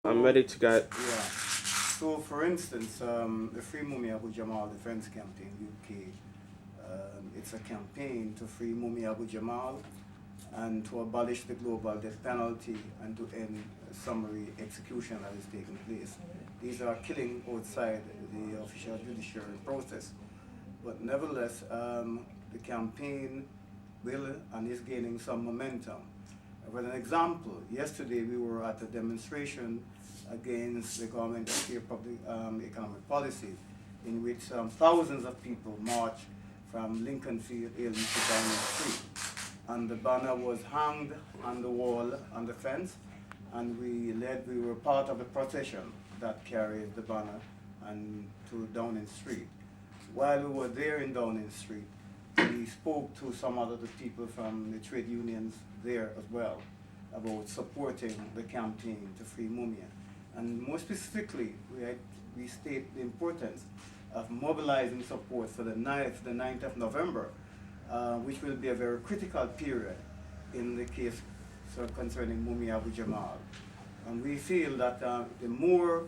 I'm ready to go. Yeah. So, for instance, the Free Mumia Abu-Jamal Defense Campaign UK, it's a campaign to free Mumia Abu-Jamal and to abolish the global death penalty and to end summary execution that is taking place. These are killing outside the official judiciary process. But nevertheless, the campaign will and is gaining some momentum. For an example, yesterday we were at a demonstration against the government of their public economic policies, in which thousands of people marched from Lincoln Field Hill to Downing Street. And the banner was hanged on the wall on the fence, and we were part of the procession that carried the banner and to Downing Street. While we were there in Downing Street, we spoke to some other people from the trade unions there as well about supporting the campaign to free Mumia. And more specifically, we state the importance of mobilizing support for the 9th of November, which will be a very critical period in the case concerning Mumia Abu-Jamal. And we feel that the more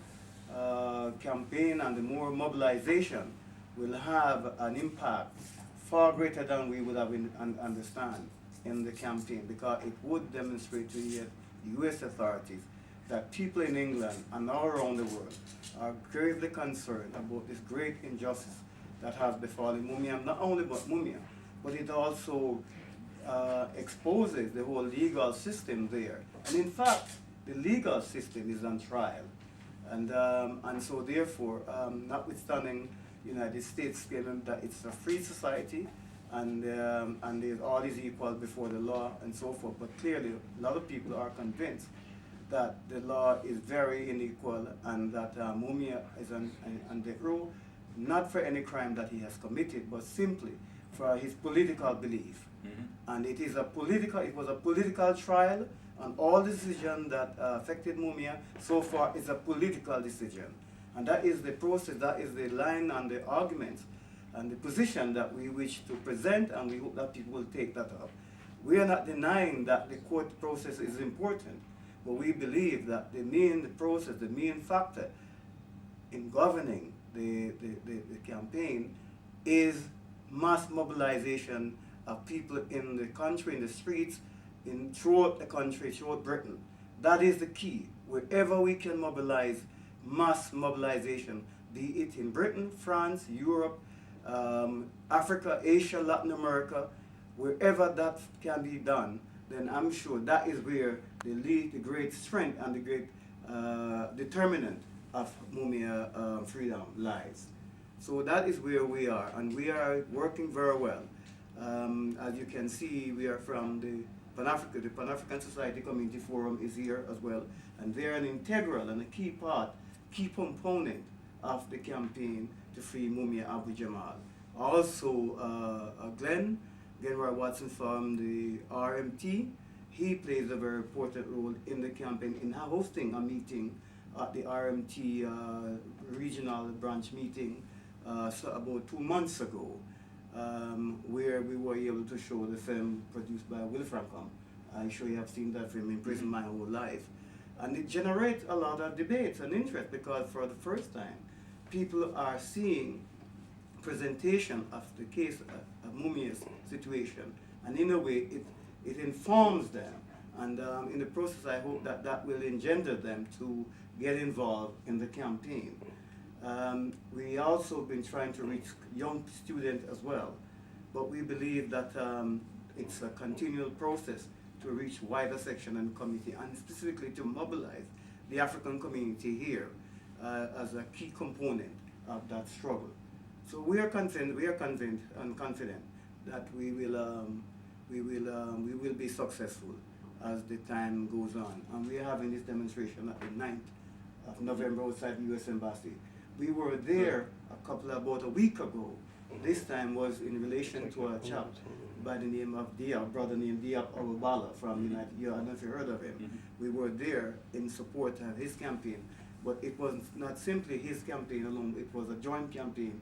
campaign and the more mobilization will have an impact far greater than we would have understand in the campaign, because it would demonstrate to the U.S. authorities that people in England and all around the world are gravely concerned about this great injustice that has befallen Mumia, not only but Mumia, but it also exposes the whole legal system there. And in fact, the legal system is on trial. And so therefore, notwithstanding United States claiming that it's a free society and all is equal before the law and so forth, but clearly a lot of people are convinced that the law is very unequal and that Mumia is on death row, not for any crime that he has committed, but simply for his political belief. And it was a political trial, and all decision that affected Mumia so far is a political decision. And that is the process, that is the line and the arguments and the position that we wish to present, and we hope that people will take that up. We are not denying that the court process is important, but we believe that the main factor in governing the campaign is mass mobilization of people in the country, in the streets, throughout the country, throughout Britain. That is the key. Wherever we can mobilize, mass mobilization, be it in Britain, France, Europe, Africa, Asia, Latin America, wherever that can be done, then I'm sure that is where the great strength and the great determinant of Mumia freedom lies. So that is where we are, and we are working very well. As you can see, we are from the Pan-African Society Community Forum is here as well, and they're an integral and a key component of the campaign to free Mumia Abu-Jamal. Also, Glenn Roy Watson from the RMT, he plays a very important role in the campaign in hosting a meeting at the RMT regional branch meeting about 2 months ago, where we were able to show the film produced by Will Frankham. I'm sure you have seen that film, In Prison My Whole Life. And it generates a lot of debates and interest, because for the first time, people are seeing presentation of the case of Mumia's situation, and in a way it informs them, and in the process I hope that will engender them to get involved in the campaign. We also been trying to reach young students as well, but we believe that it's a continual process to reach wider section and community, and specifically to mobilize the African community here as a key component of that struggle. So we are convinced and confident that we will be successful as the time goes on. And we are having this demonstration at the 9th of November outside the U.S. Embassy. We were there about a week ago. This time was in relation to a chap by the name of brother named Diop Awabala from United. I don't know if you heard of him. We were there in support of his campaign, but it was not simply his campaign alone. It was a joint campaign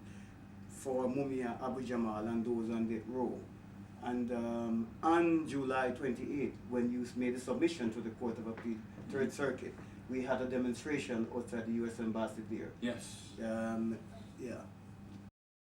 for Mumia Abu-Jamal and those on death row. And on July 28th, when you made a submission to the Court of Appeal, Third Circuit, we had a demonstration outside the U.S. Embassy there. Yes. Yeah.